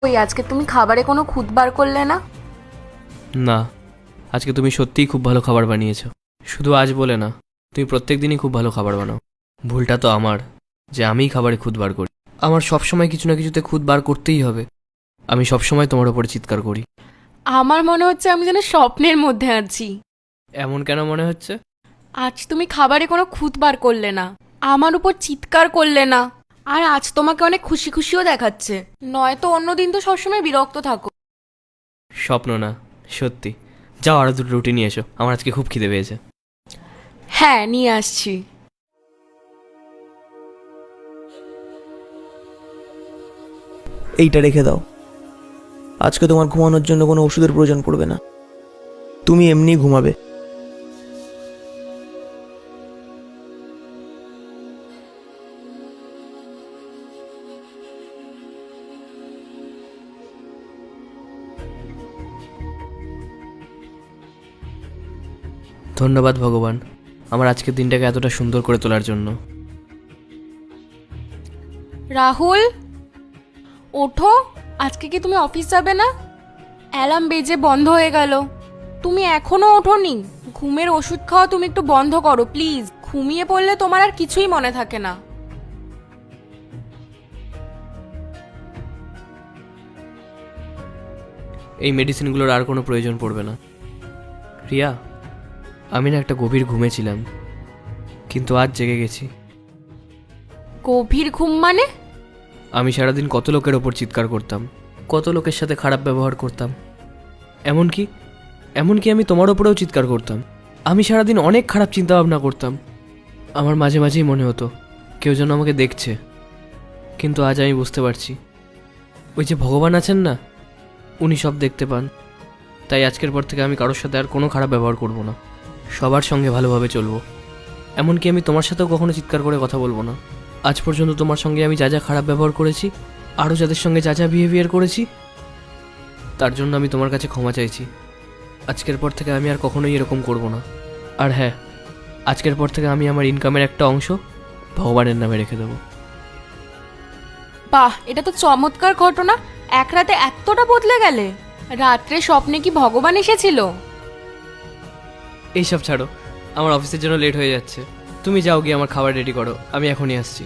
ওই আজকে তুমি খাবারে কোনো খুঁত বার করলে না? না, আজকে তুমি সত্যিই খুব ভালো খাবার বানিয়েছো। শুধু আজ বলে না, তুমি প্রত্যেক দিনই খুব ভালো খাবার বানাও। ভুলটা তো আমার, যে আমিই খাবারে খুঁত বার করি। আমার সবসময় কিছু না কিছুতে খুঁত বার করতেই হবে। আমি সবসময় তোমার ওপরে চিৎকার করি। আমার মনে হচ্ছে আমি যেন স্বপ্নের মধ্যে আছি। এমন কেন মনে হচ্ছে? আজ তুমি খাবারে কোনো খুঁত বার করলে না, আমার উপর চিৎকার করলে না, আর আজ তোমাকে অনেক খুশি খুশিও দেখাচ্ছে। নয়তো অন্যদিন তো সবসময় বিরক্ত থাকো। স্বপ্ন না, সত্যি। যাও আরো দুটো রুটি নিয়ে এসো, আমার আজকে খুব খিদে পেয়েছে। হ্যাঁ, নিয়ে আসছি। এইটা রেখে দাও। আজকে তোমার ঘুমানোর জন্য কোনো ওষুধের প্রয়োজন পড়বে না, তুমি এমনি ঘুমাবে। ধন্যবাদ ভগবান, আমার আজকের দিনটাকে এতটা সুন্দর করে তোলার জন্য। রাহুল, ওঠো। আজকে কি তুমি অফিস যাবে না? অ্যালার্ম বেজে বন্ধ হয়ে গেল, তুমি এখনো ওঠোনি। ঘুমের ওষুধ খাওয়া তুমি একটু বন্ধ করো প্লিজ। ঘুমিয়ে পড়লে তোমার আর কিছুই মনে থাকে না। এই মেডিসিনগুলোর আর কোনো প্রয়োজন পড়বে না। রিয়া, আমি না একটা গভীর ঘুমেছিলাম, কিন্তু আজ জেগে গেছি। গভীর ঘুম মানে? আমি সারাদিন কত লোকের ওপর চিৎকার করতাম, কত লোকের সাথে খারাপ ব্যবহার করতাম। এমনকি আমি তোমার ওপরেও চিৎকার করতাম। আমি সারাদিন অনেক খারাপ চিন্তা ভাবনা করতাম। আমার মাঝে মাঝেই মনে হতো কেউ যেন আমাকে দেখছে। কিন্তু আজ আমি বুঝতে পারছি, ওই যে ভগবান আছেন না, উনি সব দেখতে পান। তাই আজকের পর থেকে আমি কারোর সাথে আর কোনো খারাপ ব্যবহার করব না। সবার সঙ্গে ভালোভাবে চলবো। এমনকি আমি তোমার সাথেও কখনো চিৎকার করে কথা বলবো না। আজ পর্যন্ত তোমার সঙ্গে আমি যা যা খারাপ ব্যবহার করেছি, আরও যাদের সঙ্গে যা যা বিহেভিয়ার করেছি, তার জন্য আমি তোমার কাছে ক্ষমা চাইছি। আজকের পর থেকে আমি আর কখনোই এরকম করব না। আর হ্যাঁ, আজকের পর থেকে আমি আমার ইনকামের একটা অংশ ভগবানের নামে রেখে দেবো। বাহ, এটা তো চমৎকার ঘটনা। এক রাতে এতটা বদলে গেলে? রাত্রে স্বপ্নে কি ভগবান এসেছিল? এইসব ছাড়ো, আমার অফিসের জন্য লেট হয়ে যাচ্ছে। তুমি যাও গিয়ে আমার খাবার রেডি করো, আমি এখনই আসছি।